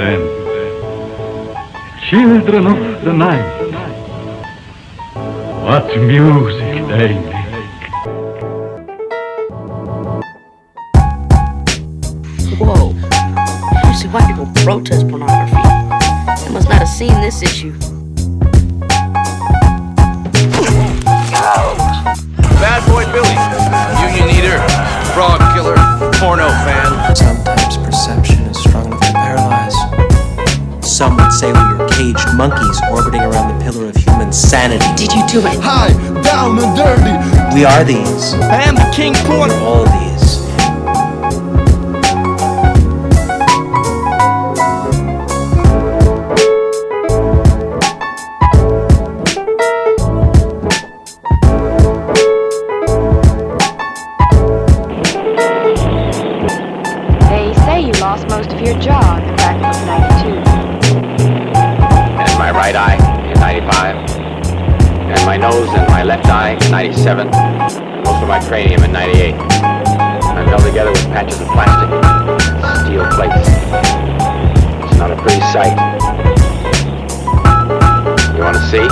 them, children of the night. What music they make. Whoa. I don't see why people protest pornography. They must not have seen this issue. Bad boy Billy, union eater, frog killer, porno fan. Sometimes perception is strong enough to paralyze. Some would say we are caged monkeys orbiting around the pillar of human sanity. Did you do it? High, down and dirty. We are these. I am the king porno. All of these. Your jaw in the back of 92. And my right eye in 95. And my nose and my left eye in 97. And most of my cranium in 98. I'm held together with patches of plastic and steel plates. It's not a pretty sight. You want to see?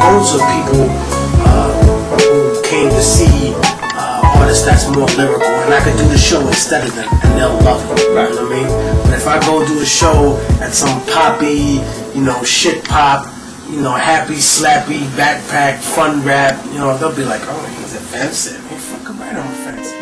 Those are people who came to see artists that's more lyrical, and I could do the show instead of them, and they'll love it. You know what I mean? But if I go do a show at some poppy, shit pop, happy, slappy, backpack, fun rap, they'll be like, oh, he's offensive. Hey, fuck right, I'm offensive.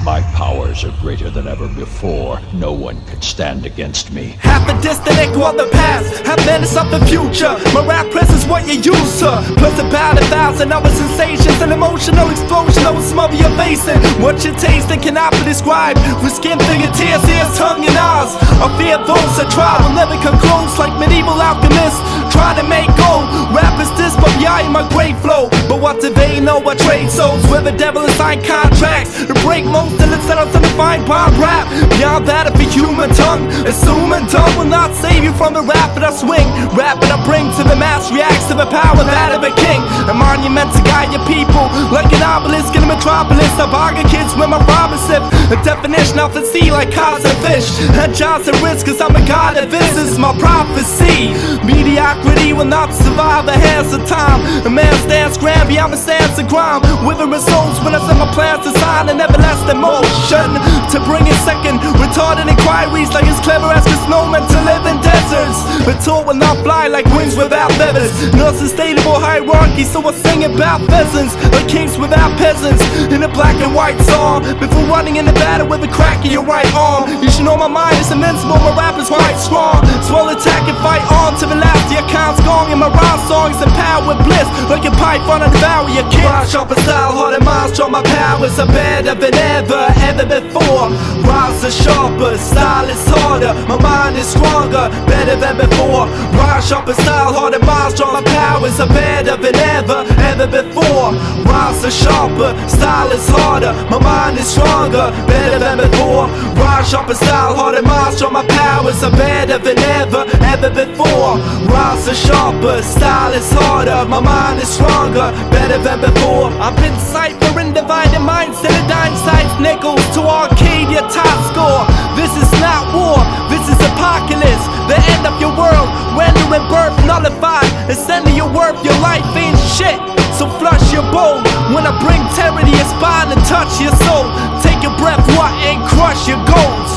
My powers are greater than ever before. No one can stand against me. Half a distant echo of the past, half menace of the future. My rap presence what you used to. Plus about 1,000 other sensations, an emotional explosion that will smother your facing. What you tasting cannot be described. With skin through your tears, ears, tongue and eyes. I fear those that try will never come close, like medieval alchemists trying to make gold. Rap is this, but behind my great flow. But what do they know? I trade souls with the devil and sign contracts to break most till it's set out to define pop rap. Beyond that, if a human tongue, assuming tongue will not save you from the rap that I swing. Rap that I bring to the mass reacts to the power that of a king. A monument to guide your people, like an obelisk in a metropolis. I bargain kids with my promise if a definition of the sea like cars and fish. And jobs at risk, cause I'm a god and this is my prophecy. Mediocrity will not survive the hands of time. A man stands grand beyond the sands of crime. Withering souls when I set my plans to sign and never less than motion. To bring in second, retarded inquiries like it's clever as a snowman to live in deserts. But tool will not fly like wings without feathers. No sustainable hierarchy, so I sing about pheasants, like kings without peasants. In a black and white song, before running in the battle with a crack in your right arm. You should know my mind is invincible, my rap is quite strong. So I'll attack and fight on to the last. The account's gone, and my rhyme songs empowered with bliss, like a python and devour your kid. My sharper style, hard and miles strong, my powers are better than ever before. Rhymes are sharper, style is harder, my mind is stronger, better than before. Rhyme sharper style, hard and miles strong, my powers are better than ever before. Rhymes are sharper, style is harder, my mind is stronger, better than before. Rhyme sharper style, hard and miles strong, my powers are better than ever before. Rhymes are sharper, style is harder, my mind is stronger, better than before. I've been ciphering dividing minds, dying sights, nickels to Arcadia top score. This is not war, this is apocalypse. The end of your world, rendering birth nullified. Ascending your worth, your life ain't shit. So flush your bowl when I bring terror to your spine and touch your soul. Take a breath, what, and crush your goals.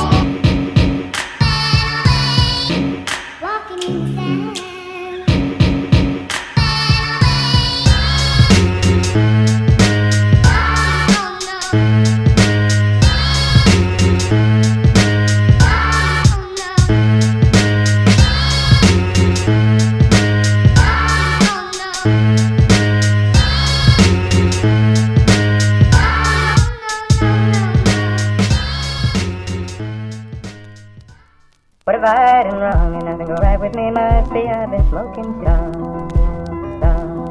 What if I done wrong and nothing go right with me? Must be I've been smoking strong.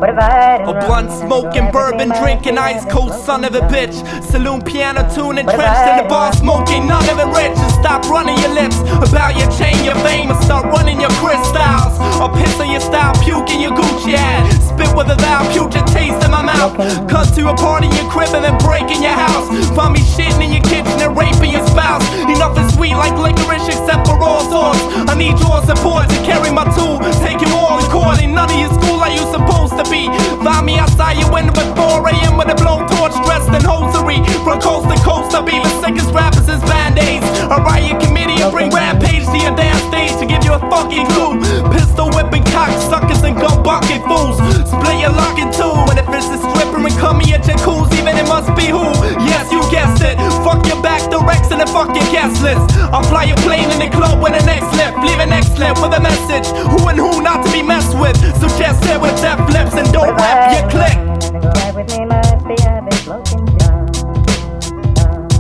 A blunt smoking, bourbon drinking, ice cold son of a bitch. Saloon piano tuning, drenched in the bar smoking, none of it rich. And stop running your lips about your chain, your fame, and start running your crystals. Or piss on your style, puke in your Gucci ad. Spit with a vow, putrid taste in my mouth. Cut to a party in your crib and then break in your house. Find me shitting in your kitchen and raping your spouse. Enough is sweet like licorice except for raw sauce. I need your support to carry my tool. Take you all in court, ain't none of your school like you supposed to be. Find me outside your window at 4 a.m. with a blowtorch dressed in hosiery. From coast to coast, I'll be the sickest rappers as Band-Aids. A riot committee and bring rampage to your damn stage to give you a fucking clue. Pistol whipping cocksuckers and gun bucket fools. Split your lock in two. And if it's a stripper and come me a jacuzzi, then it must be who? Yes, you guessed it. Fuck your back directs and then fuck your guest list. I'll fly your plane in the club with an X-lip. Leave an X-lip with a message. Who and who not to be messed with. Suggest it with death lips and don't rap your click. Ride with me must be a bit floating John.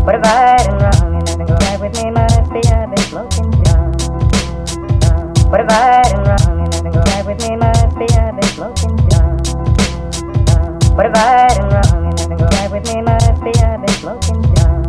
What if I done wrong? And nothing go right with me must be a bit floating John. What if I done wrong? And nothing go right with me must be a bit floating John. What if I done wrong? And nothing go right with me must be a bit floating John.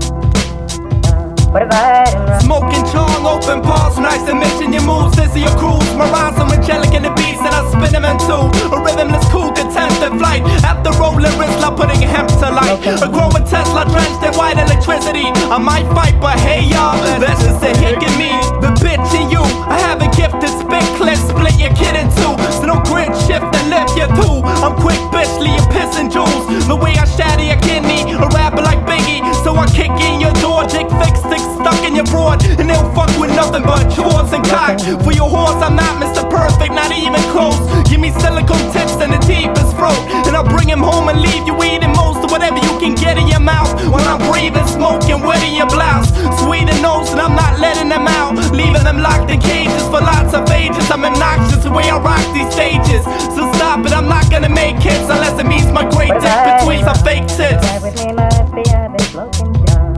What if I done wrong? Smoking chong, open pause, nice emission, your moves, this is your cruise. My rhymes are angelic in the beats and I spin them in two. A rhythmless cool, contented flight. After rolling wrist, like putting hemp to light. A growing Tesla drenched in white electricity. I might fight, but hey y'all, that's just a hick in me. The bitch in you, I have a gift to spit clips, split your kid in two. So don't grit, shift and lift your two. I'm quick, bitchly, and pissing jewels. The way I shatter your kidney, a rapper like Biggie. So I kick in your door, dick fix, stick stuck in your broad. And they'll fuck with nothing but chores and cock. For your horse, I'm not Mr. Perfect, not even close. Give me silicone tips and the deepest throat. And I'll bring him home and leave you eating most of whatever you can get in your mouth. When I'm breathing, smoking, wet in your blouse. Sweet and nose, and I'm not letting them out. Leaving them locked in cages for lots of ages. I'm obnoxious the way I rock these stages. So stop it, I'm not gonna make hits unless it means my great dick between some fake tits. Ride with me must be a bit floating John.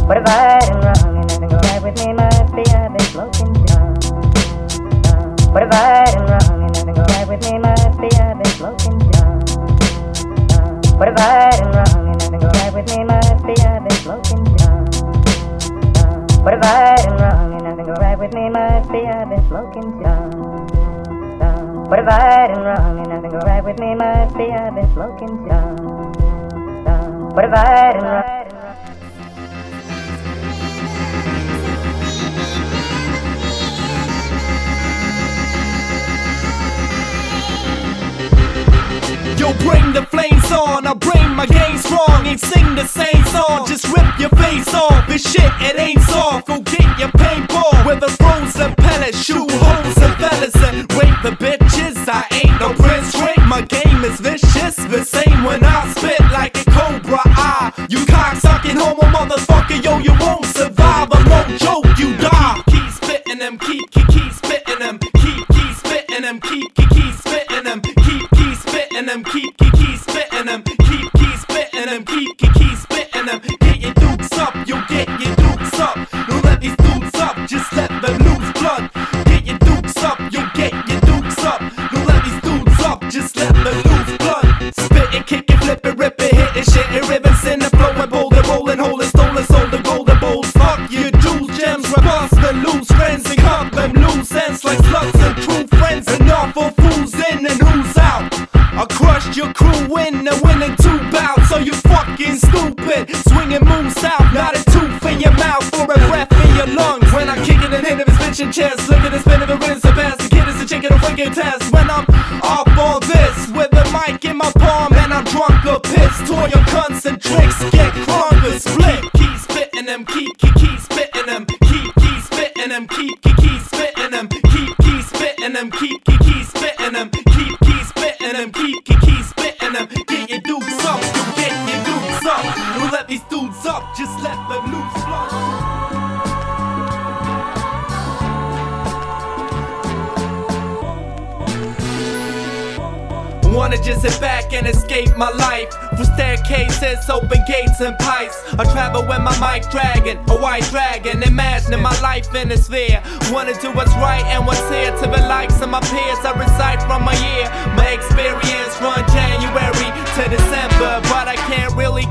What if I done wrong? And nothing go right with me must be a bit floating John. What if I done wrong? And nothing go right with me must be a bit floating John. What if I done wrong? And nothing go right with me must be a bit floating John. What if I done wrong? And nothing go right with me must be a bit floating John. What if I done wrong? And nothing go right with me must be a bit floating John. What if I done wrong? Yo, bring the flames on, I'll bring my game strong. Ain't sing the same song, just rip your face off. This shit, it ain't soft, go get your paintball. With a frozen pellet, shoot holes and fellas and rape the bitches. I ain't no prince trick, my game is vicious. The same when I spit like a cobra. You cocksucking homo motherfucker, yo, you won't survive. I'm no joke, you die. Keep spitting them, keep spitting them, keep spitting them, keep spitting them, keep spitting them, keep spitting them, keep spitting them, keep spitting them. Get your dukes up, you get your dukes up. Don't let these dudes up, just let them lose blood. Get your dukes up, you get your dukes up. Don't let these dudes up, just let them lose blood. Spit it, kick it, flip it, rip it, hit it, shit it, rivers in the flow and boulder, rolling, holding, stolen, sold the golden bowls. Fuck your jewels, gems, robust and loose friends and cut them loose ends like sluts and true friends. Enough of who's in and who's out. I crushed your crew in the winning 2 bouts, so you fucking stupid. Swinging moves out, not a tooth in your mouth or a breath in your lungs. When I kick it and hit of his bitch in chest, look at the spin of the wrist, the pass the kid is a chicken, a freaking test. When I'm off all this, with the mic in my palm and I'm drunk or pissed, toy your cunts and tricks, get crunk or split. Keep spitting them, keep spitting them, keep spitting them, keep spitting them, keep spitting them, keep spitting them, keep spitting them, keep spitting them. Get your dukes up, you get your dukes up. Don't let these dudes up, just let them loose flush. Wanna just sit back and escape my life. Through staircases, open gates and pipes, I travel with my mic dragon, a white dragon, imagining my life in a sphere. Wanna do what's right and what's here to the likes of my peers. I recite from my year, my experience run January to December, but I can't really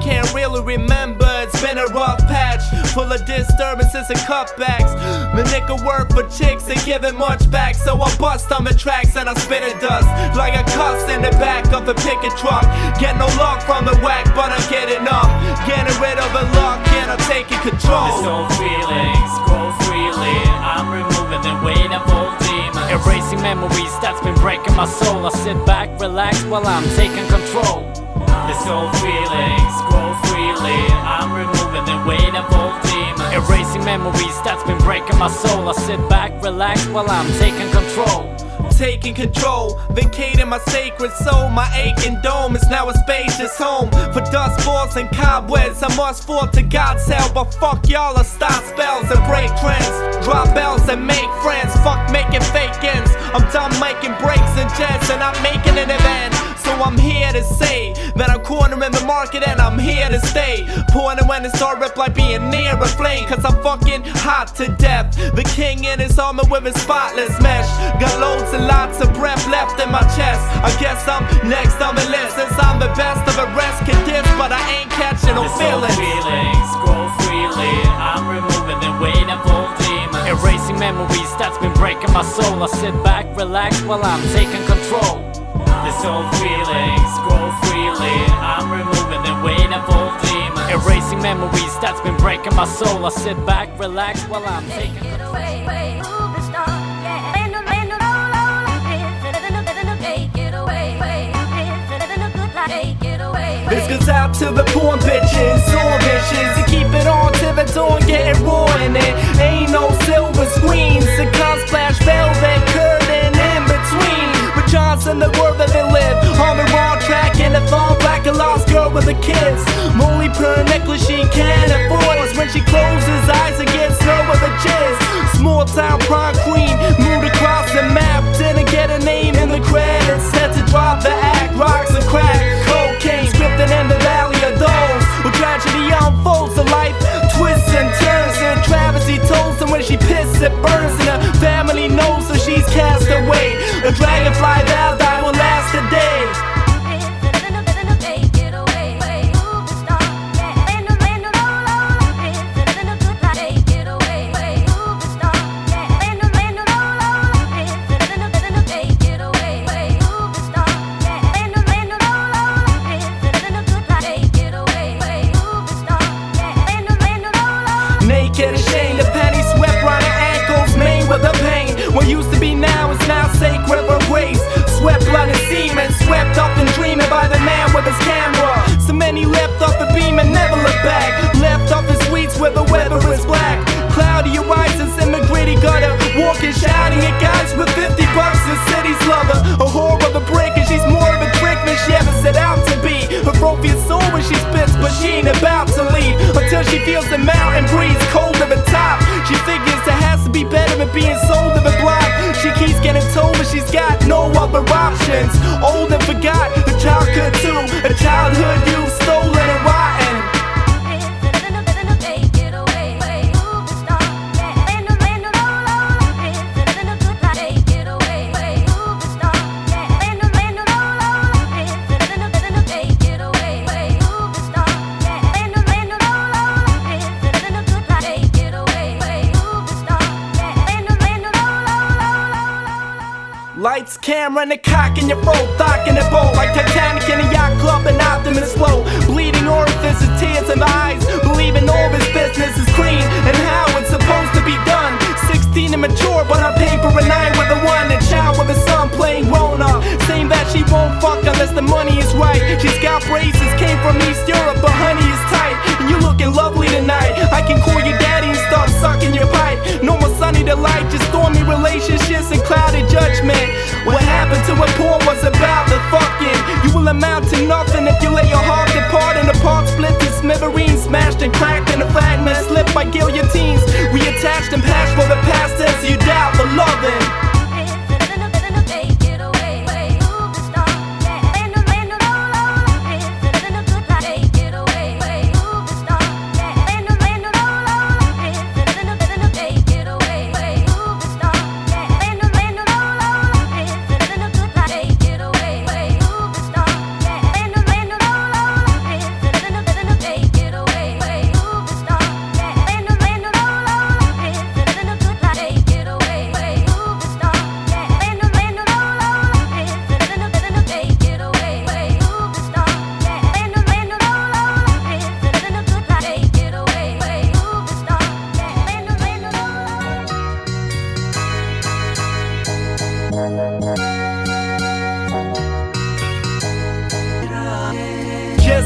remember. It's been a rough patch, full of disturbances and cutbacks. The nigga work for chicks and giving much back, so I bust on the tracks and I spit it dust like a cuss in the back of a pickup truck. Get no luck from the whack, but I'm getting up, getting rid of the luck and I'm taking control. This old feelings grow freely, I'm removing the weight of old demons, erasing memories that's been breaking my soul. I sit back, relax while I'm taking control. This old feelings grow freely, I'm removing the weight of old demons, erasing memories that's been breaking my soul. I sit back, relax while I'm taking control. Taking control, vacating my sacred soul. My aching dome is now a spacious home for dust balls and cobwebs. I must fall to God's help, but fuck y'all, I stop spells and break trends, drop bells and make friends. Fuck making fake ends, I'm done making breaks and jets, and I'm making an event. So I'm here to say that I'm cornering the market and I'm here to stay. Pointing when it start rip like being near a flame, cause I'm fucking hot to death. The king in his armor with his spotless mesh, got loads and lots of breath left in my chest. I guess I'm next on the list, since I'm the best of the rest. Can diss, but I ain't catching no feelings. Feelings grow freely, I'm removing the weight of old demons, erasing memories that's been breaking my soul. I sit back, relax while I'm taking control. This old feelings grow freely, I'm removing the weight of old demons, erasing memories that's been breaking my soul. I sit back, relax while I'm taking control. This goes out to the porn bitches, all bitches, to keep it on till the dawn, getting raw in it. Ain't no silver screens, the car splash velvet curtain in between. But Johnson, the world that they live on the wrong track, and the fall black, a lost girl with the kids. Only per necklace she can afford is when she closes eyes and gets her with a jizz. Small town prom queen, moved across the map, didn't get a name in the credits. Had to drop the act, rocks and crack, cocaine scripted in the valley of those. Where tragedy unfolds, the life twists and turns, and travesty tolls, and when she pisses it burns, and her family knows that she's cast away. A dragonfly vow that will last a day. Naked and ashamed, the penny swept round her ankles, made with the pain. What used to be now is now sacred for grace. Swept blood and semen, swept up and dreaming by the man with his camera. So many left off the beam and never looked back. Left off the suites where the weather is black. Cloudy horizons in the gritty gutter, walking, shouting at guys with 50 bucks. The city's lover, a whore of a brick, and she's more of a trick than she ever set out to be. Her throat feels sore when she spits, but she ain't about to leave until she feels the mountain breeze cold at the top. She figures there has to be better than being sold to the block. She keeps getting told, but she's got no other options. Old and forgot, a childhood too, a childhood you've stolen and rotten. Lights, camera, and a cock in your throat, docking the boat like Titanic in a yacht club, and Optimus flow. Bleeding orifices, tears in the eyes, believing all this business is clean and how it's supposed to be done. 16 and mature, but on paper a 9 with a 1, and child with a son playing grown up, saying that she won't fuck unless the money is right. She's got braces, came from East Europe, but honey is tight, and you looking lovely tonight. I can call you daddy and start sucking your pipe. No more sunny delight, just stormy relationships and clouded judgment. What happened to what porn was about the fucking? You will amount to nothing if you let your heart depart, and the part split to smithereens, smashed and cracked, and the fragments slipped by guillotines. Reattached and patched for the past tense you doubt for loving.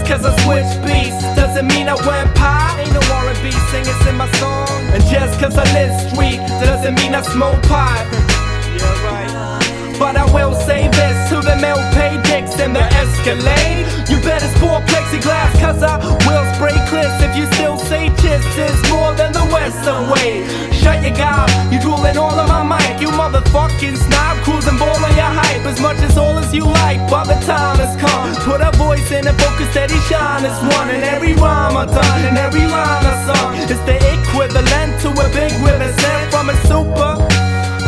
just cause I switch beats doesn't mean I went pop. Ain't no R&B singers in my song. And just cause I live street doesn't mean I smoke pot. Yeah, right. But I will say this to the male pay dicks in the Escalade. You better sport plexiglass, cause I will spray clips if you still say chiss is more than the Western way. Shut your gob, you drooling all on my mic. You motherfucking snob, cruising ball on your hype as much as all as you like. But the time has come, put a voice in and focus steady shine is one. And every rhyme I done and every line I sung is the equivalent to a big river sent from a super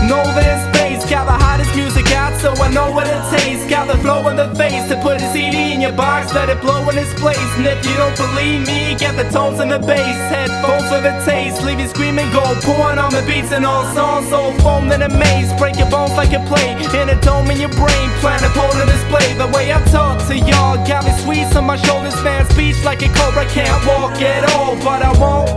Nova in space. Got the hottest music out, so I know what it tastes. Got the flow in the face to put a CD in your box, let it blow in its place. And if you don't believe me, get the tones and the bass. Headphones with a taste, leave you screaming, go pouring on the beats and all songs. So foamed in a maze, break your bones like a plate in a dome in your brain. Plan a polar display. The way I talk to y'all got me squeezed on my shoulders, man. Speech like a cobra, can't walk at all, but I won't.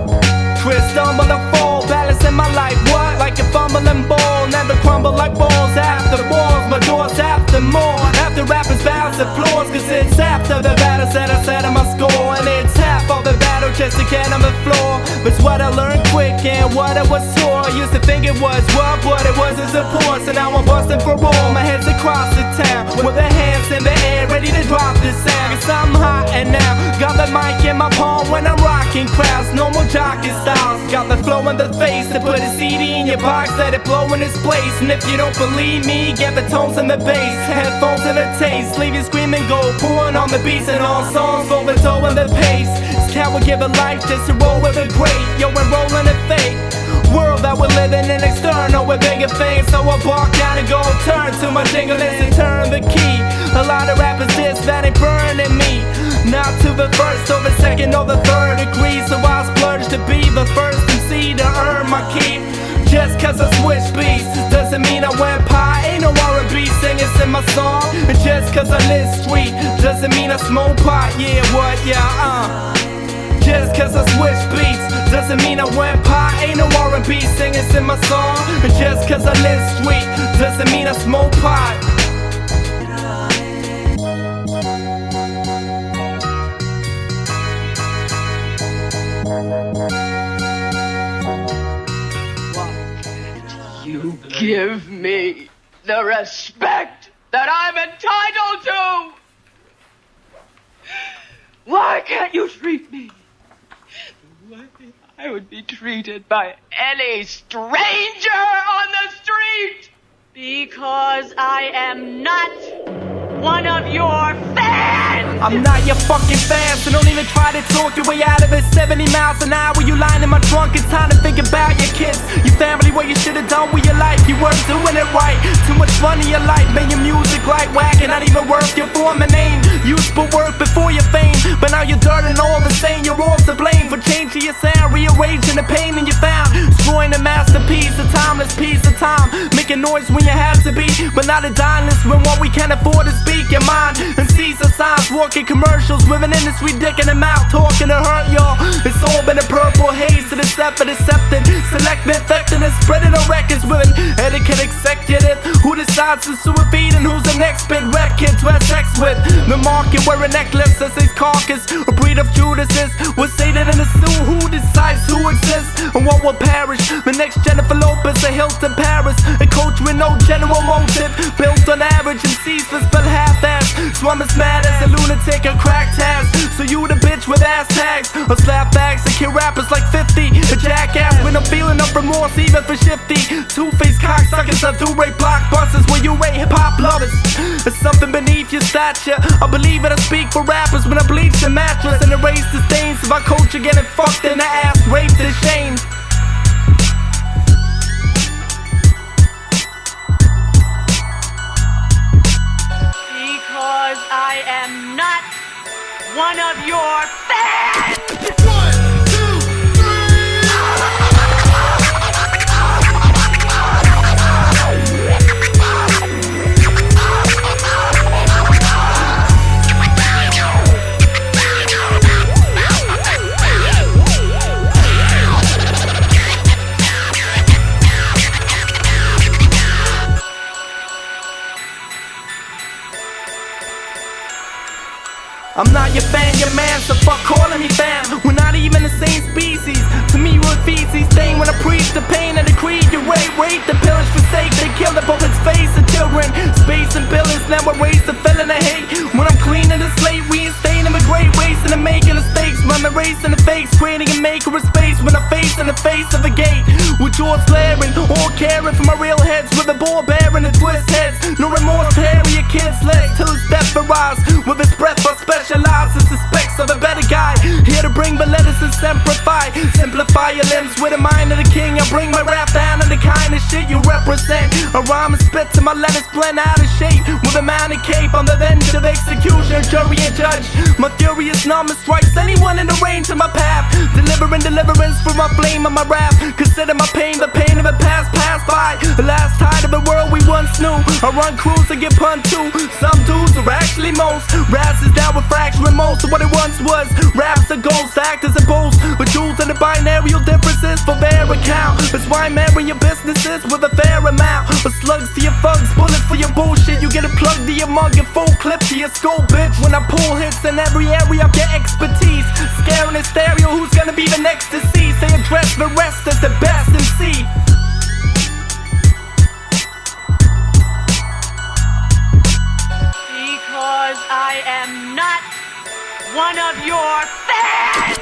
Twist, stumble and fall, balancing my life, what? Like a fumbling ball, never crumble like balls after balls, my doors after more. After rappers bounce applause, cause it's after the battles that I set on my score. And it's half of the battle just to get on the floor. But it's what I learned quick and what I was taught. Used to think it was what it was is support. So now I'm busting for all, my head's across the town with the hands in the air, ready to drop this sound. Cause I'm hot and now, got the mic in my palm when I'm rocking crowds. No more jockey styles, got the flow in the face to put a CD in your box, let it blow in its place. And if you don't believe me, get the tones and the bass. Headphones and the taste, leave you screaming, go pouring on the beats and all songs, overthrowing the pace. This cat will give a life just to roll with a great. Yo, we're rolling a fate world that we're living in external with bigger things. So I walk down and go turn to my jingle and turn the key. A lot of rappers this that ain't burning me, not to the first or the second or the third degree. So I splurge to be the first MC to earn my keep. Just cause I switch beats doesn't mean I went pie. Ain't no R&B singers in my song. And just cause I live street doesn't mean I smoke pot. Yeah, what? Yeah, Just cause I switch beats doesn't mean I went pie. Ain't no R&B singers in my song. And just cause I live street doesn't mean I smoke pot. You give me the respect that I'm entitled to! Why can't you treat me the way I would be treated by any stranger on the street? Because I am not one of your fans! I'm not your fucking fan, so don't even try to talk your way out of it. 70 miles an hour, you lying in my trunk. It's time to think about your kids, your family, what you should've done with your life. You weren't doing it right, too much fun in your life. Made your music like whack and not even worth your former name. Used for work before your fame, but now you're dirt and all the same. You're all to blame for changing your sound, rearranging the pain in you found, destroying a masterpiece, a timeless piece of time. Making noise when you have to be, but not a dynast when what we can't afford to speak your mind and seize the signs. Walking commercials with an industry dick in the mouth, talking to hurt y'all. It's all been a purple haze to the Decepted, select infected and spreading on records with an etiquette executive who decides to sue a feed and who's the next big record to have sex with. The market where a necklace that says carcass, a breed of Judases was sated in a zoo. Who decides who exists and what will perish? The next Jennifer Lopez, a Hilton Paris, a coach with no general motive, built on average and ceaseless but half-ass. So I'm as mad as a lunatic and cracked ass. So you the bitch with ass tags or slap bags and kill rappers like 50. A jackass with no feeling of remorse even for shifty. Two-faced cocksuckers that do rape blockbusters when you rate hip-hop lovers. There's something beneath your stature. I believe it, I speak for rappers when I bleach the mattress and erase the stains of our culture getting fucked in the ass, raped and shamed. Because I am not one of your fans! I'm not your fan, your hate, the pillage forsake, they kill the both his face and children. Space and billions, now erase the feeling of hate. When I'm cleaning the slate, reinstating a great race and I'm making mistakes. When I'm erasing the fakes, creating a maker of space. When I'm facing the face of a gate, with jaws flaring, all caring for my real heads, with a ball bearing and twist heads. No remorse, Harry, your kid's legs till his death arrives. With his breath, I specialize in suspects of a better guy. Here to bring the letters and simplify your limbs with the mind of the king. I bring my rap down to the kind of shit you represent. A rhyme and spit till my letters blend out of shape. With a mounted cape, I'm the vengeance of execution, jury and judge. My furious number strikes anyone in the range of my path. Delivering deliverance from my flame of my wrath. Consider my pain, the pain of a past passed by. The last tide of the world we once knew. I run crews and get punt too. Some dudes are actually most. Raps is now a fraction most of what it once was. Raps are ghosts, actors and boasts. But Jews and the binary differences for their account. That's why I'm airing your businesses with a fair amount. But slugs to your thugs, bullets for your bullshit. You get a plug to your mug, your full clip to your skull, bitch. When I pull hits in every area of your expertise. Scaring in stereo, who's gonna be the next to see? Say address the rest as the best MC. Because I am not one of your fans!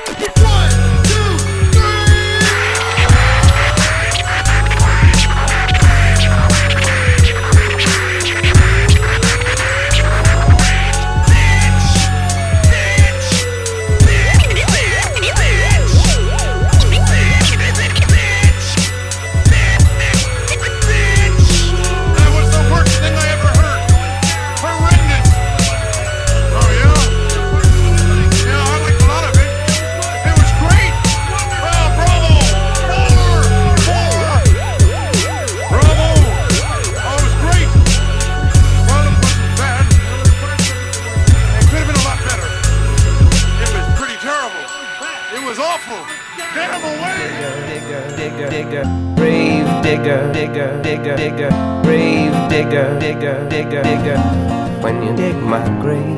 Gravedigger, when you dig my grave.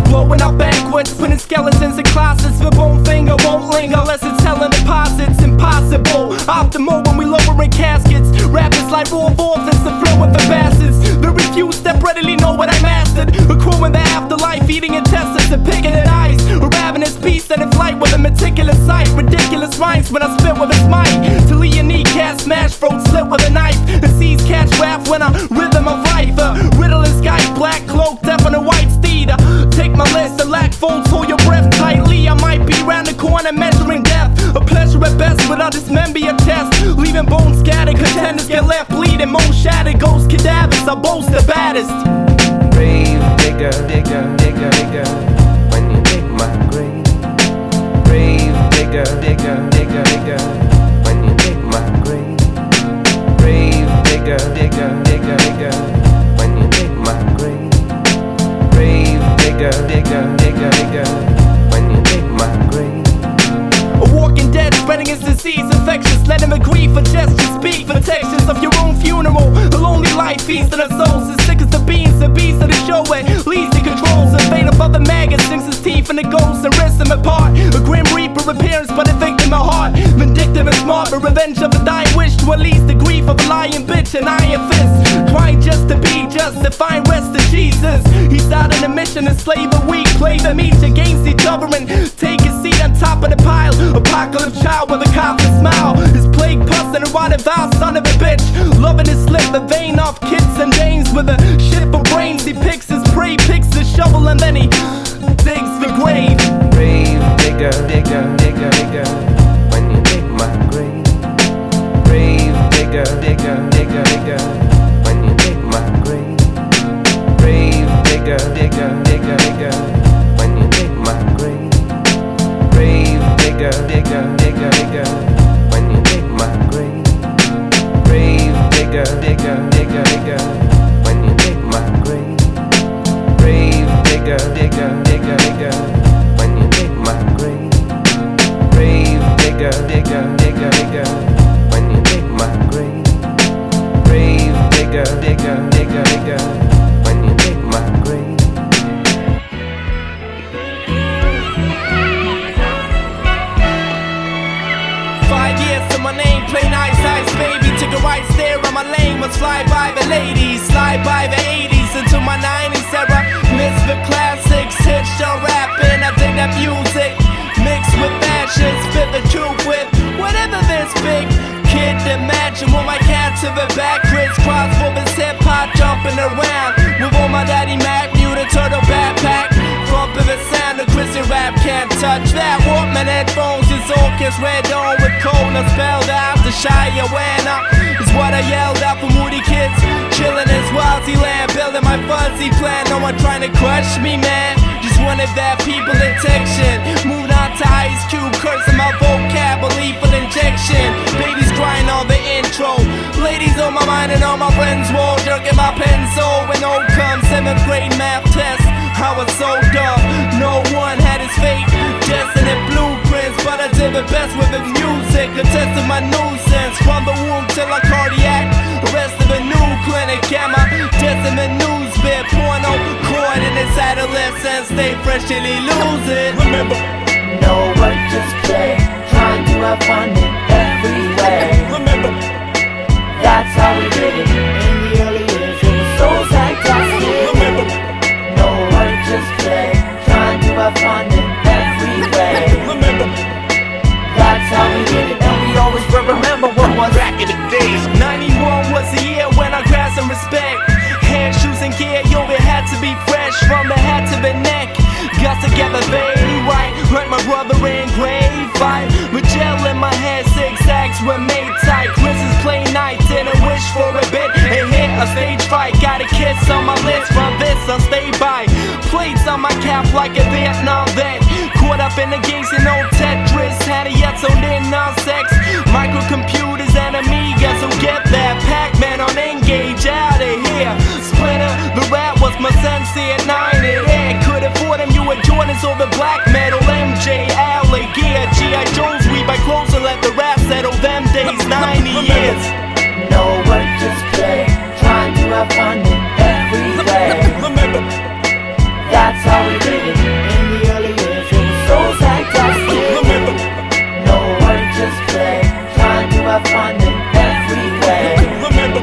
Blowing out banquets, putting skeletons in closets. The bone finger won't linger unless it's hell in deposits. Impossible, optimal when we lowering caskets. Rappers like raw orphans, the flow with the bastards. The refuse that readily know what I mastered. A crew in the afterlife, eating intestines and picking at eyes. A ravenous beast set in flight with a meticulous sight. Ridiculous rhymes when I spit with a mic. To leave your kneecap, smash throat, slit with a knife. The seas catch wrath when I rhythm of life. Riddle and sky, black cloak, death on a white steed. Take my list, the lack folds, hold your breath tightly. I might be round the corner measuring death. A pleasure at best, but I'll dismember your chest. Leaving bones scattered, contenders get left bleeding. Most shattered, ghost cadavers, I boast the baddest. Gravedigger, digger, when you dig my grave. Gravedigger, digger, when you dig my grave. Gravedigger, digger, when you dig my grave. Gravedigger, when you dig my grave. A walking dead, spreading his disease, infectious. Let him agree for gestures, speak for textures of your own funeral. A lonely life feasting our souls, as sick as the beans, the beast of the show it leads to controls. The fate of other maggots sinks his teeth in the ghosts and rips them apart. A grim reaper appearance, but a victim of heart. Vindictive and smart, but revenge of a dying wish to release the grief of a lying bitch and iron fist. Trying just to be just to find rest in Jesus. He's out on a mission to slay the weak, play them each against each other and take his seat on top of the pile. Apocalypse child with a confident smile. His plague pus and a rotted vow, son of a bitch. Loving his slip, the vein off kids and dames with a shit for brains. He picks his prey, picks his shovel, and then he digs the grave. Gravedigger, digger, when you dig my grave. Gravedigger, digger, when you dig my grave. Gravedigger, digger, when you dig my grave. Gravedigger, digger, when you dig my grave. Gravedigger, digger, when you dig my grave. Gravedigger, digger, when you dig my grave. Gravedigger, digger, when you dig my grave. Gravedigger, digger, when you dig my grave. fly by the ladies, slide by the 80s into my 90s era. Miss the classics, hitched on rapping. I dig that music, mixed with fashion, spit the truth with whatever this big kid imagine. With my cat to the back, crisscross with his hip hop jumping around. With all my daddy Mac, mutant turtle backpack. Bumping the sound of Christian rap, can't touch that. Walkman headphones, his orchestra red on with cola spelled out. The Shire Wanna is what I yelled out for moody kids. Chillin' in Swazi land, building my fuzzy plan. No one trying to crush me, man. Just wanted that people attention. Moved on to Ice Cube, cursing my vocabulary for injection. Babies crying on the intro. Ladies on my mind and all my friends wall, jerking my pencil. When O comes 7th grade math test, I was so dumb, no one had his fate. Destiny blueprints, but I did the best with the music. Attested my nuisance, from the womb till a cardiac. Rest of a new clinic, and my decimate news bit. Porno, cord in its adolescence, stay freshly losing. Remember, no work, just play, trying to have fun in every way. Remember, that's how we did it in the early years. It was so fantastic. Remember, just play, trying to have fun in every way. Remember, that's how we did it, and we always will remember what was back in the days. 91 was the year when I grabbed some respect. Hair, shoes, and gear, yo, it had to be fresh from the head to the neck. Got together very right, like my brother in grade 5. With gel in my hair, zigzags were made tight. Chris's play night, didn't wish for a bit. It hit a stage fright, got a kiss on my lips. From this, I'll stay by. Plates on my cap like a Vietnam vet. Caught up in the games and old Tetris. Had a yet zoned in on sex. Microcomputers and Amigas, so get that Pac-Man on Engage out of here. Splinter, the rap was my sensei at 9 at air. Could afford him, you were Jordans over black metal. MJ, Alley, Gear, G.I. Jones, we buy clothes and let the rap settle them days, 90 years. No work, just play, trying to have fun in every way. Remember, that's how we did it in the early years. It was so fantastic. Remember, no work, just play, trying to have fun in every way. Remember,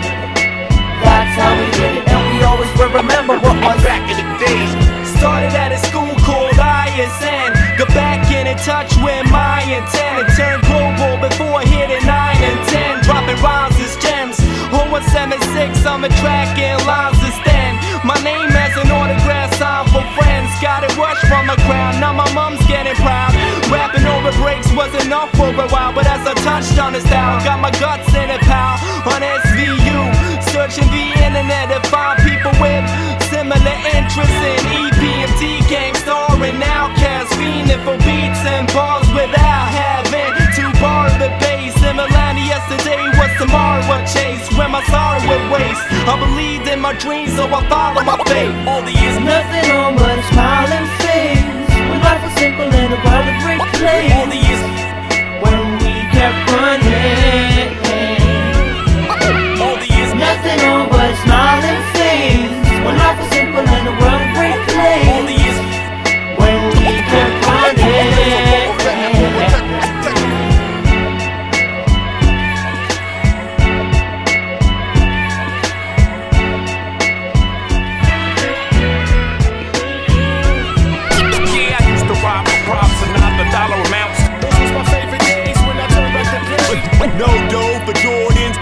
that's how we did it, and we always will remember what was back in the days. Started at a school called ISN. Got back in touch with my intent and turned global before hitting 9 and 10. Dropping rhymes as gems. On 176, I'm a track in lines to stand. My name has an autograph sign for friends. Got it rushed from my crowd, now my mom's getting proud. Rapping over breaks was enough for a while, but as I touched on the style, got my guts in it, pal. On SVU, searching the internet to find people with similar interests in EPMD, Gangstar, and Outcast. Fiending for beats and bars without having to borrow the bass. Similarly, yesterday was tomorrow a chase. When my sorrow would waste, I believed in my dreams, so I followed my fate. All the years, nothing on but a smiling face. When life was simple and the world a great place. All the years, when we kept running. All the years, nothing on but a smiling face. When life was simple and the world a great place. All the years, when we kept running. dollar amounts. Those was my favorite days when I turned back the page. No dough for Jordans.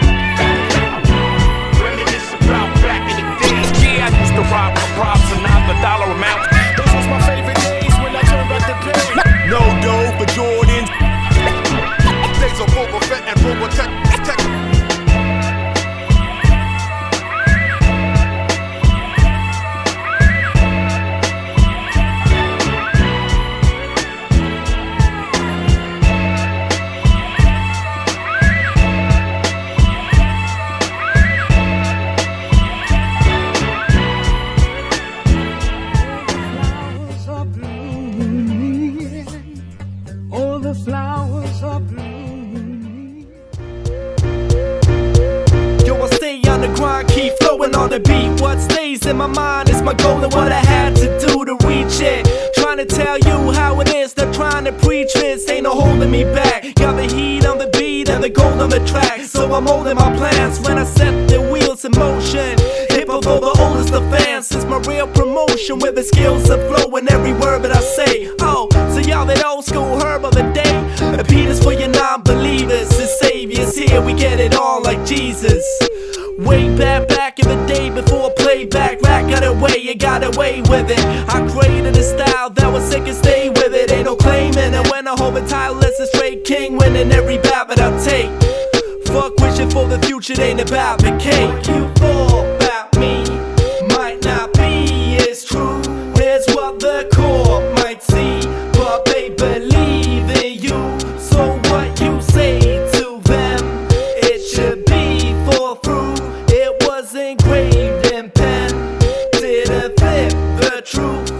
Reminisce about back in the days. Yeah, I used to rob my props and not the dollar amounts. Those was my favorite days when I turned back the page. No dough for Jordans. Days of Boba Fett and Robotech. On the beat, what stays in my mind is my goal and what I had to do to reach it. Trying to tell you how it is, not trying to preach this. Ain't no holding me back. Got the heat on the beat and the gold on the track. So I'm holding my plans when I set the wheels in the skills of flow in every word that I say. Oh, so y'all that old school herb of the day. Peter's for your non-believers. The Savior's here, we get it all like Jesus. Way back in the day before playback, Rack got away, you got away with it. I created a style that was sick and stay with it. Ain't no claiming, and when I hold a title, it's a straight king winning every bout that I take. Fuck wishing for the future, it ain't about the cake. What you thought about me might not be as true as what the court might see, but they believe in you. So what you say to them, it should be thought through. It was engraved in pen, didn't flip the truth.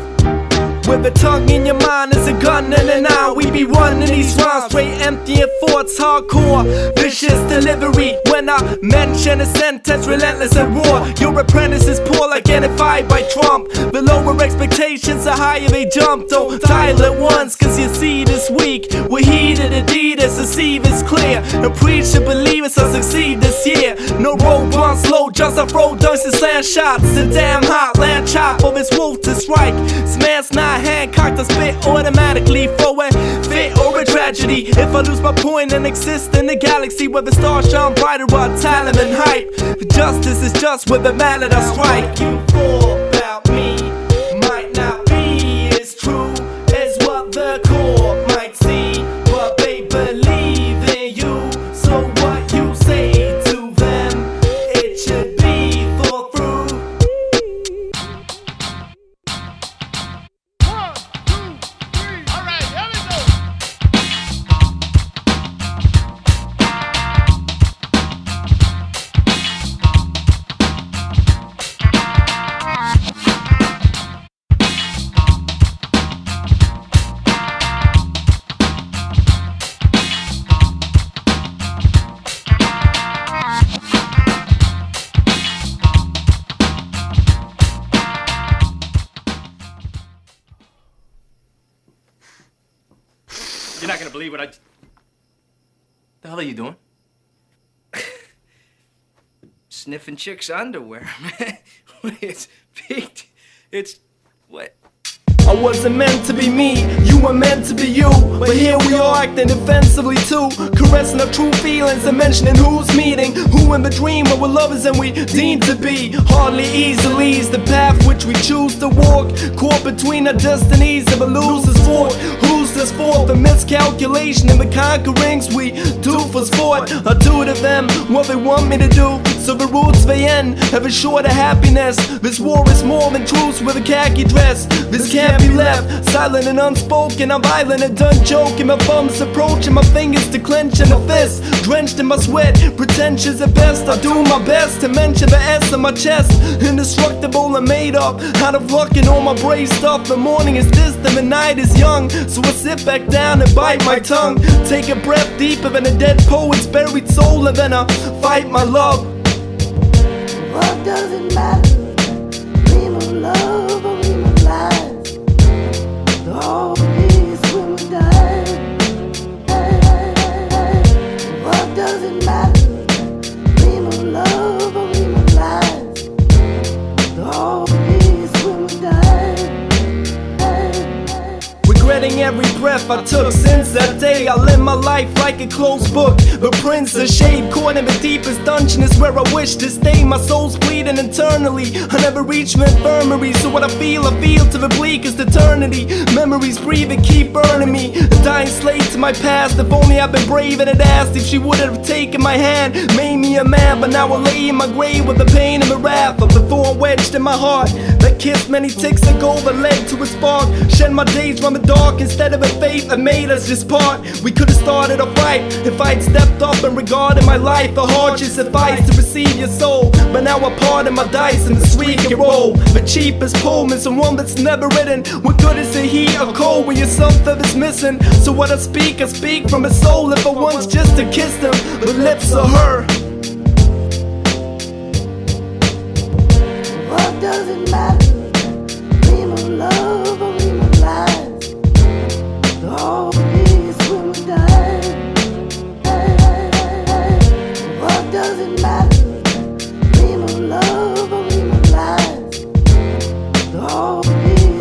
With a tongue in your mind as a gun and an eye, we be running these rhymes straight empty and thoughts hardcore, vicious delivery. When I mention a sentence, relentless and raw. Your apprentice is poor like getting fired by Trump. The lower expectations, the higher they jump. Don't dial at once, cause you see this week we're heated, Adidas, the sieve is clear. And preach to believers I'll succeed this year. No road run slow, just a throw dunks and sand shots. The damn hot land chop for this wolf to strike. This man's not Hancock, the spit automatically forward, fit or a tragedy. If I lose my point and exist in the galaxy where the stars shine brighter on talent and hype. Justice is just with the mallet I strike. You thought about me might not be as true as what the court might see, but they believe in you. So what you say to them, it should be thought through. You're not gonna believe what I... The hell are you doing? Sniffing chicks' underwear, man. It's peaked. It's... what? I wasn't meant to be me, you were meant to be you. But here we are acting defensively too, caressing our true feelings and mentioning who's meeting who in the dream where we're lovers and we deem to be. Hardly easily is the path which we choose to walk, caught between our destinies of a loser's fork. Who's this for? The miscalculation and the conquerings we do for sport. I do to them what they want me to do, so the roots they end have a short of happiness. This war is more than truce with a khaki dress. This can't be left silent and unspoken. I'm violent and done joking. My thumbs approaching, my fingers to clench in a fist, drenched in my sweat, pretentious at best. I do my best to mention the S on my chest. Indestructible and made up out of luck and all my brave stuff. The morning is distant, the night is young, so I sit back down and bite my tongue. Take a breath deeper than a dead poet's buried soul, and then I fight my love. What does it matter? Dream of love or dream of lies? The whole piece when we die. What does it matter? Dream of love or dream of lies? The whole piece when we die. Regretting every breath I took since that day. I live my life like a closed book. The prince of shade, caught in the deepest dungeon is where I wish to stay. My soul's bleeding internally. I never reach my infirmary, so what I feel to the bleakest eternity. Memories breathe and keep burning me. A dying slave to my past. If only I'd been brave and had asked if she would have taken my hand, made me a man. But now I lay in my grave with the pain and the wrath of the thorn wedged in my heart that kissed many ticks of gold that led to a spark. Shed my days from the dark instead of a faith that made us just part. We could have started a fight if I'd stepped up and regarded my life. The hardship suffice to receive your soul, but now I pardon my dice and the sweet can roll. The cheapest poem is someone that's never written. What good is the heat or cold when your something is missing? So what I speak from a soul. If I once just to kiss them, the lips of her. What does it matter? Dream of love or dream of lies? The whole piece when we die. What does it matter? Dream of love or dream of lies? The whole piece.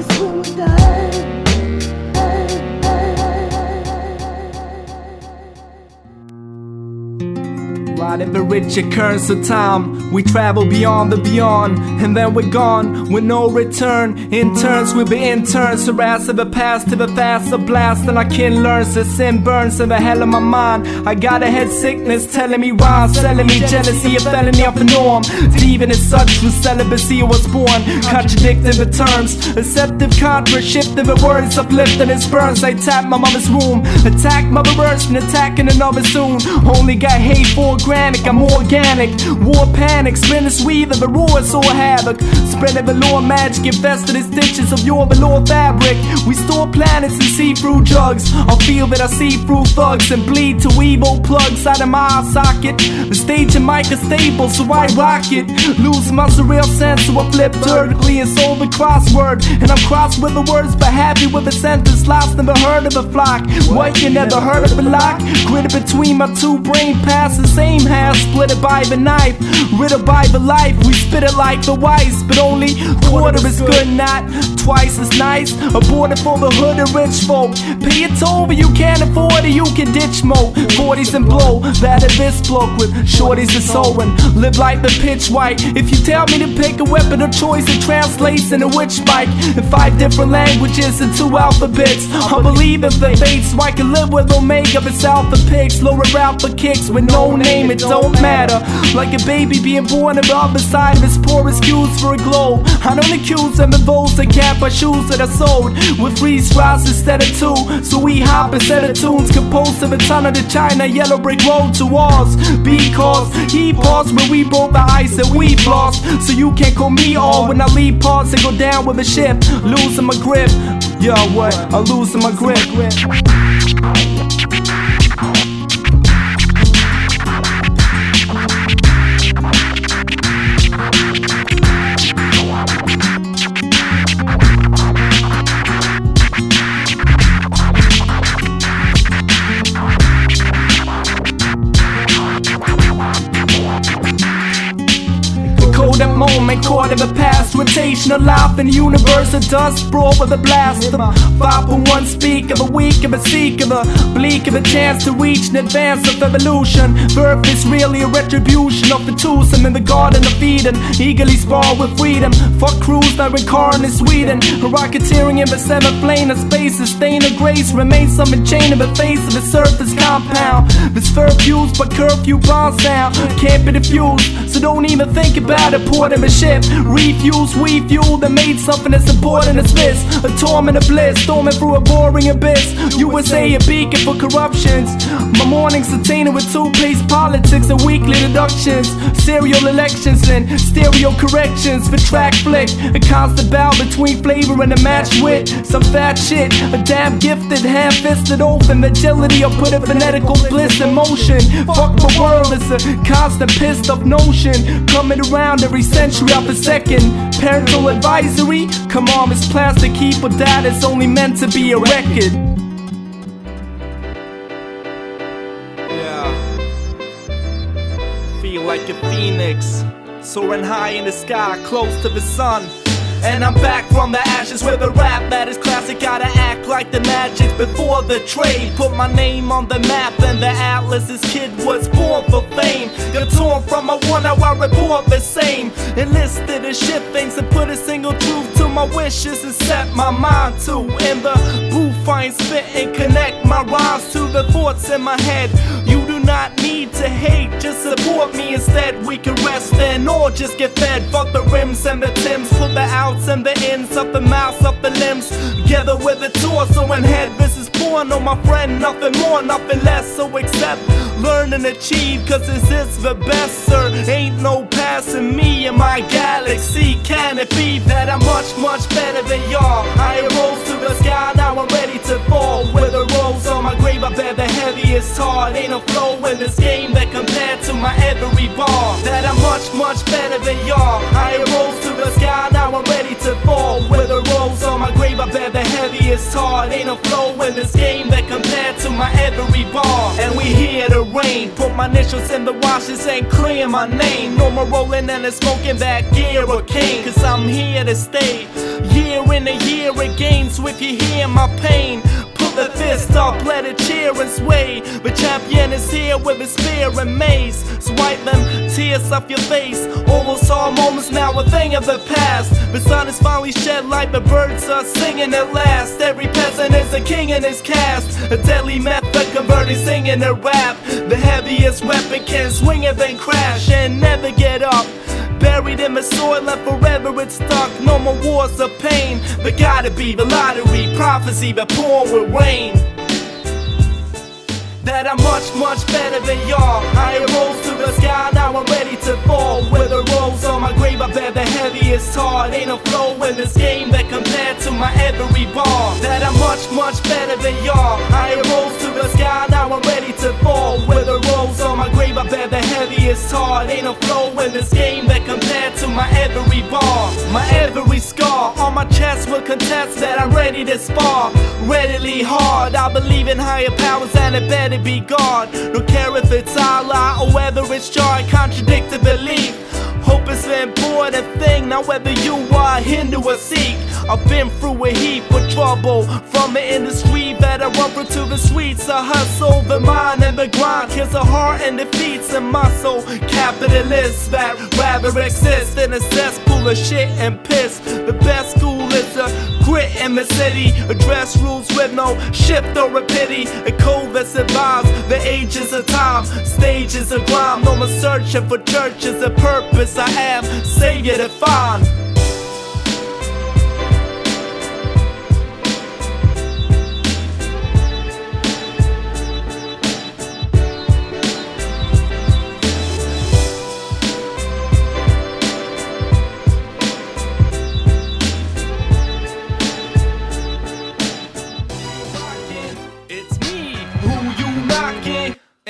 Not in the rich occurrence of time. We travel beyond the beyond, and then we're gone with no return. Interns will be interns, harass of the past to the faster blast. And I can learn, so sin burns in the hell of my mind. I got a head sickness telling me rhymes, selling me jealousy, a felony of the norm. Even as such, with celibacy I was born. Contradicting the terms, acceptive contra, shifting the words, uplifting its burns. I tap my mother's womb, attack mother earth and attacking another soon. Only got hate for granite, I'm organic. War panic, spin this weave of the roar, so havoc. Spreading velour magic, invested in stitches of your velour fabric. We store planets and see-through drugs. I'll feel that I see through thugs and bleed to evil plugs out of my eye socket. The stage and mic is stable, so I rock it. Lose my surreal sense, so I flip vertically and solve a crossword. And I'm crossed with the words, but happy with the sentence. Lost, never heard of a flock. What, you never heard of a lock? Gridded between my two brain paths, the same half, split it by the knife. Riddled by the life, we spit it like the wise. But only quarter is good, not twice as nice. Aborted for the hood and rich folk. Pay it over, you can't afford it, you can ditch mo. 40s and blow, that of this bloke with shorties and sewing. Live like the pitch white. If you tell me to pick a weapon of choice, it translates in a witch bike. In 5 different languages and 2 alphabets. I believe in the fates, so I can live with Omega of its alpha pigs. Lower alpha kicks with no name, it don't matter. Like a baby being born on the other side of his poor excuse for a glow. I don't accuse them of those that can't buy shoes that are sold with 3 straws instead of 2. So we hop instead of tunes composed of a ton of the China yellow brick road to walls. Because he paused when we broke the ice and we lost. So you can't call me all when I leave pause and go down with the ship. Losing my grip, yo what? I'm losing my grip. That moment caught in the past, rotation of life in the universe, a dust brawl with a blast of 5.1 speak of a week of a seek of a bleak of a chance to reach an advance of evolution. Birth is really a retribution of the twosome in the garden of Eden, eagerly spar with freedom. Fuck crews that reincarnate in Sweden, rocketeering in the 7th lane of space. A stain of grace remains some chain in the face of the surface compound. This fur fused but curfew bomb sound can't be diffused, so don't even think about it. Port of a ship, refuse, we fuel that made something as important as this. A torment of bliss, storming through a boring abyss. USA a beacon for corruptions. My mornings are tainted with two-paced politics and weekly deductions. Serial elections and stereo corrections for track flick. A constant battle between flavor and a match wit. Some fat shit, a damn gifted, ham-fisted oath, and agility of putting phonetical bliss in motion. Fuck the world, it's a constant pissed off notion. Coming around every century of a second. Parental advisory, come on, it's plastic, keep with that, it's only meant to be a record. Yeah. Feel like a phoenix, soaring high in the sky, close to the sun. And I'm back from the ashes with a rap that is classic. Gotta act like the magic before the trade. Put my name on the map and the atlas. This kid was born for fame. Got torn from my 1-hour report the same. Enlisted to shift things and put a single truth to my wishes and set my mind to. In the booth I ain't spit and connect my rhymes to the thoughts in my head. You do not need to hate, just support me instead. We can rest and or just get fed. Fuck the rims and the tims, put the outs and the ins of the mouths of the limbs together with the torso and head. This is porno, my friend, nothing more, nothing less. So accept, learn and achieve, cause this is the best, sir. Ain't no passing me in my galaxy. Can it be that I'm much, much better than y'all? I rose to the sky, now I'm ready to fall. With a rose on my grave, I bear the heaviest heart. Ain't no flow in this game that compared to my every bar. That I'm much, much better than y'all. I rose to the sky, now I'm ready to fall. With a rose on my grave, I bear the heaviest heart. Ain't no flow in this game that compared to my every bar. And we here to reign. Put my initials in the washes and clear my name. No more rolling and smoking that gear or cane, cause I'm here to stay. Year in a year again, so if you hear my pain, put the fist up, let it cheer and sway. The champion is here with his spear and mace. Swipe them tears off your face. Almost all moments now a thing of the past. The sun is finally shed light, the birds are singing at last. Every peasant is a king in his caste. A deadly method converting singing to rap. The heaviest weapon can swing and then crash and never get up. Buried in the soil and forever it's stuck. No more wars of pain. But gotta be the lottery, prophecy, the porn will rain. That I'm much, much better than y'all. I rose to the sky, now I'm ready to fall. With a rose on my grave, I bear the heaviest heart. Ain't no flow in this game that compared to my every bar. That I'm much, much better than y'all. I rose to the sky, now I'm ready to fall. With a rose on my grave, I bear the heaviest heart. Ain't no flow in this game that compared to my every bar. My every scar on my chest will contest that I'm ready to spar. Readily hard, I believe in higher powers and it better be God. Don't care if it's Allah or whether it's Jah, I contradict the belief. Hope is an important thing, now whether you are Hindu or Sikh. I've been through a heap of trouble, from the industry that I run through to the streets. I hustle the mind and the grind, kills the heart and defeats the muscle. Capitalists that rather exist in a cesspool of shit and piss. The best school is a grit in the city. Address rules with no shift or a pity. A code that survives the ages of time. Stages of grime, no more searching for churches. A purpose I have, Savior to find.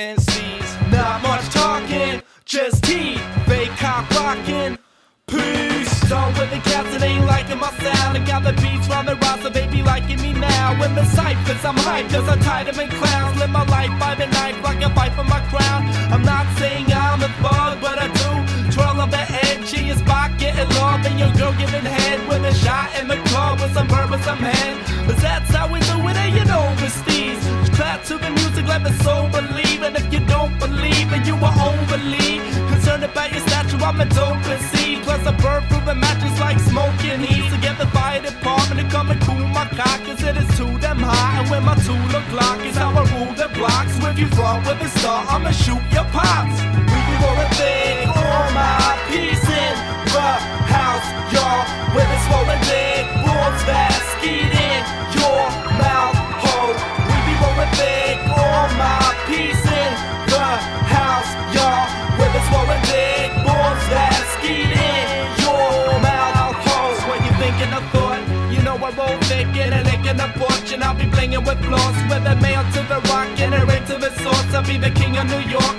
And sees not much talking, just heat, fake cock rockin'. Peace. Done with the cats that ain't liking my sound. I got the beats from the roster, they be liking me now. In the ciphers, I'm hyped cause I'm tired of them clowns. Live my life by the knife like a fight for my crown. I'm not saying I'm a bug, but I do twirl up the edge. She is back getting love and your girl giving head with a shot in the club with some bird with some head. Cause that's how we do it, and you know overseas. Clap to the music, let the soul believe. And if you don't believe, then you are overly concerned about your stature, I'm a dope seed. Plus I burn through the matches like smoking heat. To get the fire department to come and cool my cock, cause it is too damn hot. And when my tool o'clock is how I rule the blocks. So if you front with a star, I'ma shoot your pops. We be rolling thick, all my peace in the house, y'all. With a swollen dick, wolves that skeet in your mouth hole. We be rolling thick, all my peace in the house, y'all. With a swollen dick, wolves that skeet in your mouth hole. When you thinking of thought, you know I roll thick in a lick in the porch. And I'll be blinging with floss, with a mail to the rock and a ring to the source. I'll be the king of New York.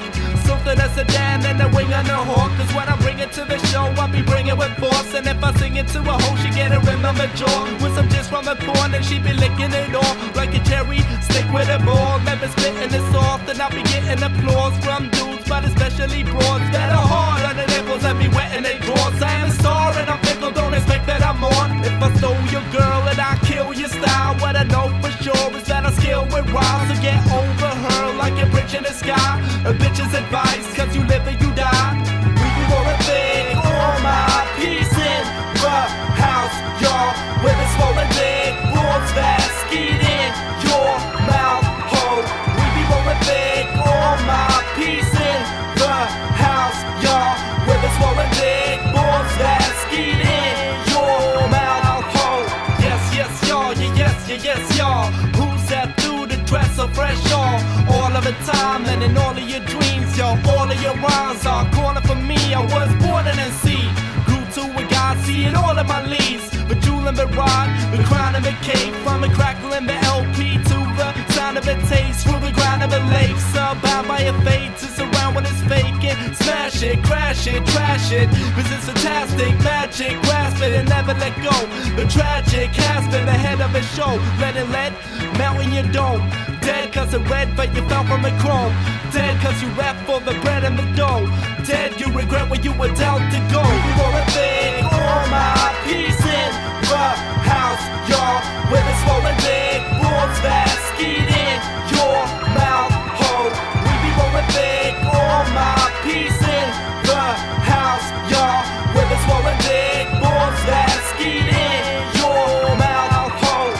Something a sedan and a wing on a hawk. Cause when I bring it to the show, I'll be bringing with force. And if I sing it to a hoe, she get a rim on the jaw. With some just from the porn and she be licking it off like a cherry, stick with a ball. Never spitting it soft and I'll be getting applause from dudes, but especially broads that are hard on the nipples and be wetting their drawers. I am a star and I'm fickle, don't expect that I'm on. If I stole your girl and I kill your style, what I know for sure is that I skill with rhymes. So get over her like a bridge in the sky. A bitch's advice, cause you live and you die. We be rolling thick, all my peace in the house, y'all. With a swollen dick, wolves that skeet in your mouth hole. We be rolling thick, all my peace in the house, y'all. With a swollen dick, wolves that skeet in your mouth hole. Yes, yes, y'all, yes, y'all. Who's that dude that dress so fresh, y'all? All of the time and in all of your dreams, yo. All of your rhymes are calling for me. I was born in NC, grew to a god, see it all in my leaves. The jewel and the rod, the crown and the cake, from the crackle and the LP to the sound of the taste, through the grind of the lake. Bound by a fate to surround when it's faking. Smash it, crash it, trash it. Cause it's fantastic, magic, grasp it and never let go. The tragic has been ahead of the show. Let it melt in your dome. Dead cause it red, but you fell from the chrome. Dead cause you rap for the bread and the dough. Dead, you regret when you were dealt to go. We roll a thing, all my peace in the house, y'all. With a swollen dick, balls that skeet in your mouth hole. We be rolling big, all my peace in the house, y'all. With us rolling big balls that skeet in your mouth hole.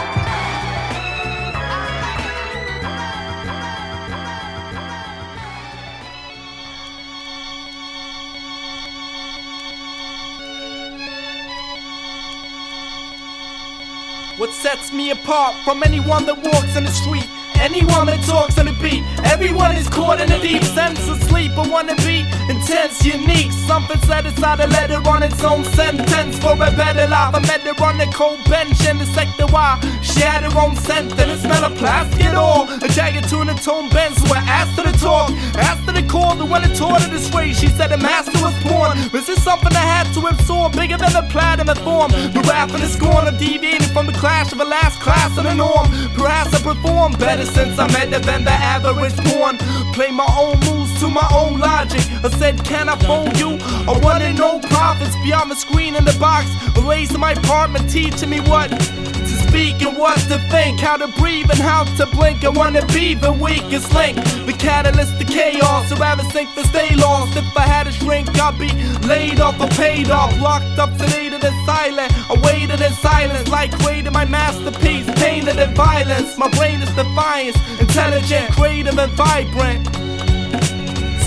What sets me apart from anyone that walks in the street, anyone that talks on the beat? Everyone is caught in a deep sense of sleep. I wanna be intense, unique. Something set aside a letter on its own sentence for a better life. I met her on a cold bench in the sector Y. She had her own scent and it smelled of plastic at all. A jagged tune and tone bend, so I asked her to talk, asked her to call. The one that taught her this way, she said the master was porn. Was this something I had to absorb, bigger than the platinum form? The wrath and the scorn of deviating from the clash of a last class of the norm. Perhaps I perform better since I met her than the average porn. Play my own moves to my own logic. I said, can I phone you? I wanted no profits beyond the screen in the box. A raised in my apartment teaching me what to speak and what to think, how to breathe and how to blink. I wanna be the weakest link, the catalyst to chaos, or rather sink to stay lost. If I had a shrink, I'd be laid off or paid off, locked up, sedated and silent. I waited in silence, like creating my masterpiece, painted in violence. My brain is defiance, intelligent, creative and vibrant.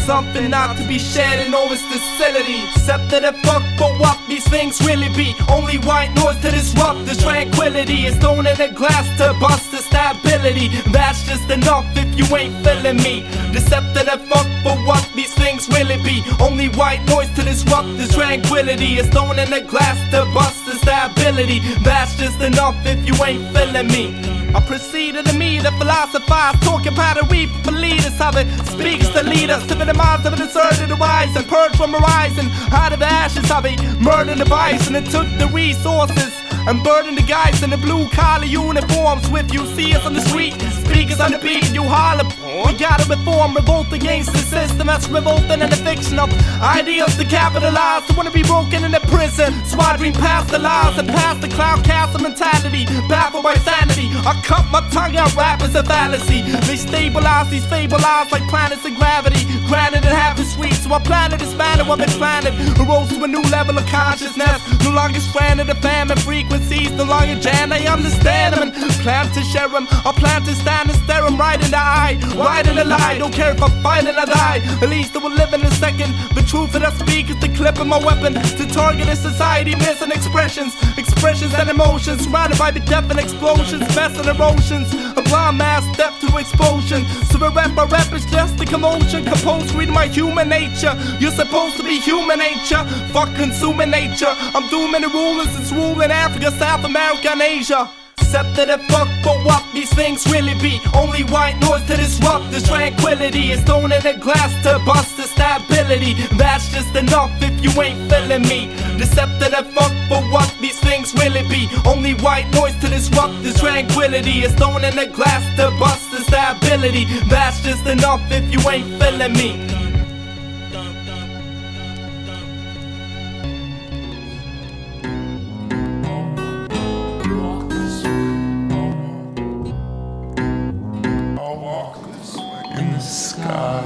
Something not to be shared in all its facility. Accepted and fuck for what these things really be. Only white noise to disrupt this tranquility. It's thrown in a glass to bust the stability. That's just enough if you ain't feeling me. Decepted and fuck for what these things really be. Only white noise to disrupt this tranquility. It's thrown in a glass to bust the stability. That's just enough if you ain't feeling me. I proceeded to me to philosophize, talking about a weep for leaders, how it speaks to lead us to the minds of an deserted rise and purge from horizon. Out of the ashes of a murder device, and it took the resources and burdened the guys in the blue collar uniforms. With you see us on the street, speakers on the beat, you holler. We gotta reform, revolt against the system that's revolting in the fiction of ideals to capitalize. To wanna be broken in the prison, swaddling past the lies and past the cloud castle mentality. Baffled by sanity, I cut my tongue out, rap is a fallacy. They stabilize these fable eyes like planets in gravity. Granted and half is sweet, so I planted this manner of this planet. Arose to a new level of consciousness, no longer stranded of famine frequencies, no longer jammed. I understand them and plan to share them. I plan to stand and stare them right in the eye, right in the lie. Don't care if I fight and I die, at least I will live in a second. The truth that I speak is the clip of my weapon to target a society missing expressions, expressions and emotions, surrounded by the death and explosions, mess and erosions. A blind mass death to explosion. So the rap I rap is just a commotion, composed reading my human nature. You're supposed to be human nature, fuck consuming nature. I'm dooming the rulers, it's ruling Africa, South America and Asia. Accepted and fuck for what these things really be. Only white noise to disrupt this tranquility. It's thrown in a glass to bust the stability. That's just enough if you ain't feeling me. Decepted and fuck for what these things really be. Only white noise to disrupt this tranquility. It's thrown in a glass to bust the stability. That's just enough if you ain't feeling me.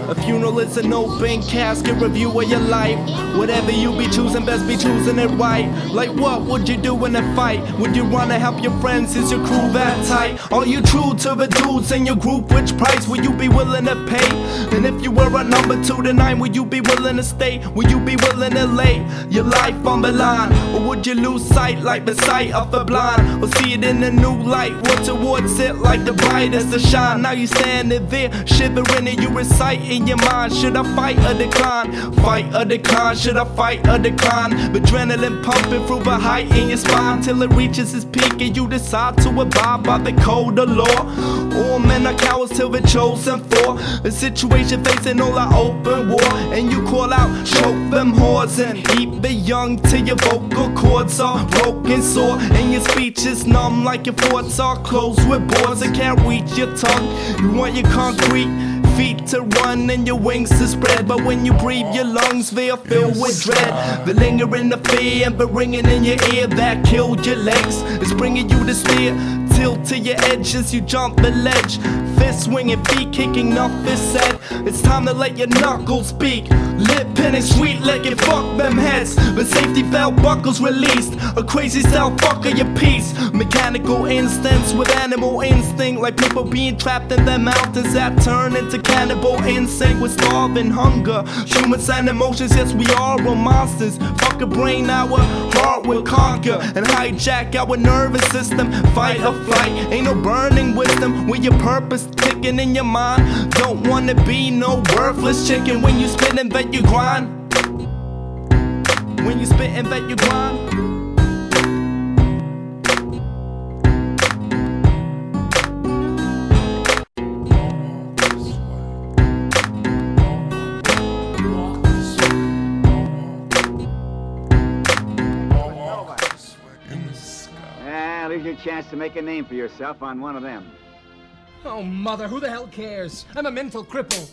A funeral is an open casket review of your life. Whatever you be choosing, best be choosing it right. Like what would you do in a fight? Would you wanna help your friends? Is your crew that tight? Are you true to the dudes in your group? Which price would you be willing to pay? And if you were a number 2 to 9, would you be willing to stay? Would you be willing to lay your life on the line? Or would you lose sight like the sight of the blind? Or see it in a new light, work towards it like the brightest to shine? Now you standing there, shivering and you recite in your mind. Should I fight or decline? Fight or decline? Should I fight or decline? Adrenaline pumping through the height in your spine till it reaches its peak and you decide to abide by the code of law. All men are cowards till they're chosen for a situation facing all our open war. And you call out, choke them whores and keep it young till your vocal cords are broken sore and your speech is numb like your thoughts are closed with boards and can't reach your tongue. You want your concrete feet to run and your wings to spread, but when you breathe your lungs they are filled with dread. The lingering of fear and the ringing in your ear that killed your legs is bringing you to steer Tilt to your edges, you jump the ledge. Fist swinging, feet kicking, enough is said. It's time to let your knuckles speak. Lip pinning, sweet licking, fuck them heads. The safety belt buckles released. A crazy style fucker your piece. Mechanical instincts with animal instinct, like people being trapped in their mountains that turn into cannibal instinct with starving hunger. Humans and emotions, yes we are all monsters. Fuck a brain, our heart will conquer and hijack our nervous system. Fight or flight, ain't no burning wisdom when your purpose ticking in your mind. Don't wanna be no worthless chicken when you spit and bet you grind. When you spit and bet you grind. Yeah, here's your chance to make a name for yourself on one of them. Oh, mother, who the hell cares? I'm a mental cripple.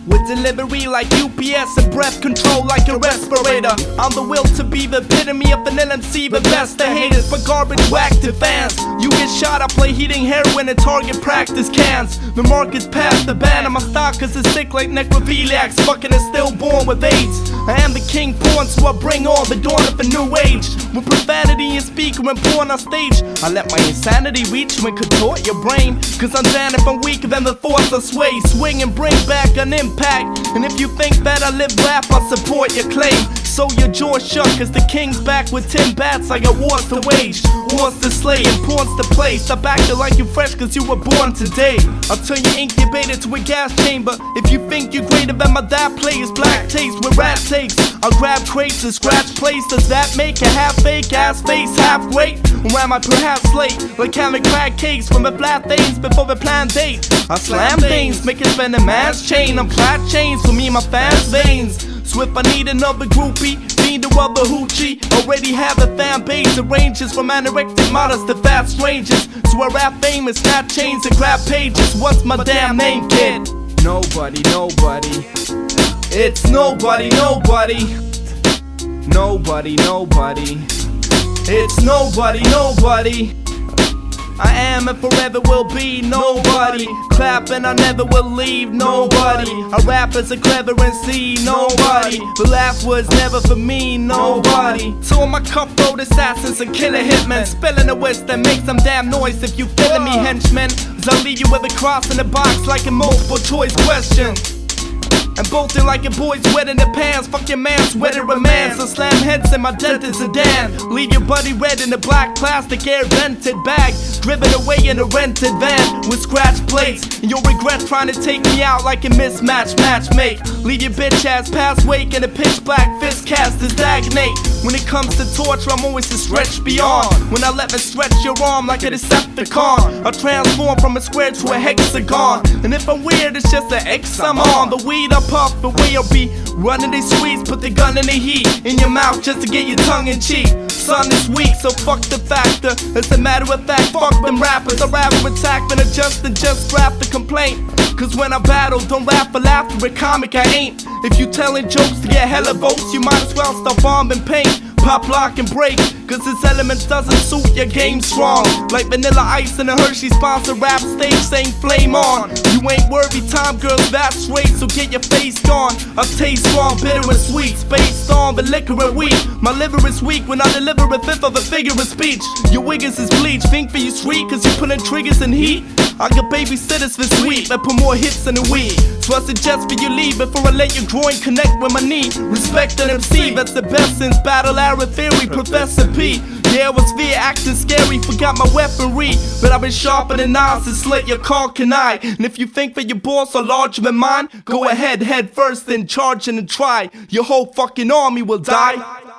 With delivery like UPS and breath control like a respirator. I'm the will to be the epitome of an LMC, the best of haters for garbage whack to fans. You get shot, I play heating heroin and target practice cans. The market's past the ban of my stock cause it's sick like necrophiliacs, fucking a stillborn with AIDS. I am the king porn, so I bring on the dawn of a new age. With profanity and speaker and porn on stage, I let my insanity reach you and contort your brain. Cause I'm down if I'm weaker than the force I sway. Swing and bring back an impact. And if you think that I live rap, I support your claim. So your jaw shut cause the king's back with 10 bats. I got wars to wage, wars to slay, and pawns to play. Stop acting like you fresh cause you were born today. I'll turn your incubator to a gas chamber. If you think you're greater than my dad plays black taste with rat takes, I'll grab crates and scratch plates. Does that make a half fake ass face half great? Or am I perhaps late? Like having crack cakes from the flat things before the planned date. I slam things, make it spend a mass chain. I'm flat chains for me and my fans' veins. So if I need another groupie, fiend or other hoochie, already have a fan base that ranges from anorectic models to fat strangers. So I rap famous, snap chains and grab pages. What's my damn name, kid? Nobody, nobody. It's nobody, nobody. Nobody, nobody. It's nobody, nobody. I am and forever will be nobody. Clap and I never will leave nobody. I rap as a clever MC, nobody. The laugh was never for me, nobody. So all my cutthroat assassins and killer hitmen, spilling the west that makes some damn noise if you feeling me, henchmen. Cause I'll leave you with a cross in the box like a multiple choice question. And bolting like a boy's wet in the pants. Fuck your man's wetter a man. So slam heads in my dentist sedan. Leave your buddy red in a black plastic air vented bag. Driven away in a rented van with scratch plates. And you'll regret trying to take me out like a mismatched matchmake. Leave your bitch ass past wake in a pitch black fist cast to stagnate. When it comes to torture, I'm always a stretch beyond. When I let me stretch your arm like a Decepticon, I transform from a square to a hexagon. And if I'm weird, it's just an X I'm on. The weed I puff, the way I'll be running these streets. Put the gun in the heat in your mouth just to get your tongue in cheek. Son is weak, so fuck the factor. As a matter of fact, fuck them rappers. I rather attack than adjust and just scrap the complaint. Cause when I battle, don't rap for laughter, a comic I ain't. If you telling jokes to get hella votes, you might as well stop bombing paint. Pop, lock, and break, cause this element doesn't suit your game strong. Like Vanilla Ice in a Hershey sponsor rap stage saying flame on. You ain't worthy time, girls, that's straight, so get your face gone. I taste strong, bitter and sweet, spaced on the liquor and weed. My liver is weak when I deliver a fifth of a figure of speech. Your wiggers is bleach, think for you street, cause you pulling triggers in heat. I got babysitters for sweet, but put more hits in the weed. So I suggest for you leave before I let your groin connect with my knee. Respect an MC, that's the best since Battle Arrow Theory, Professor P. Yeah, it was via acting scary, forgot my weaponry. But I've been sharper than knives and slit your car canine. And if you think that your balls are larger than mine, go ahead, head first, then charge and try. Your whole fucking army will die.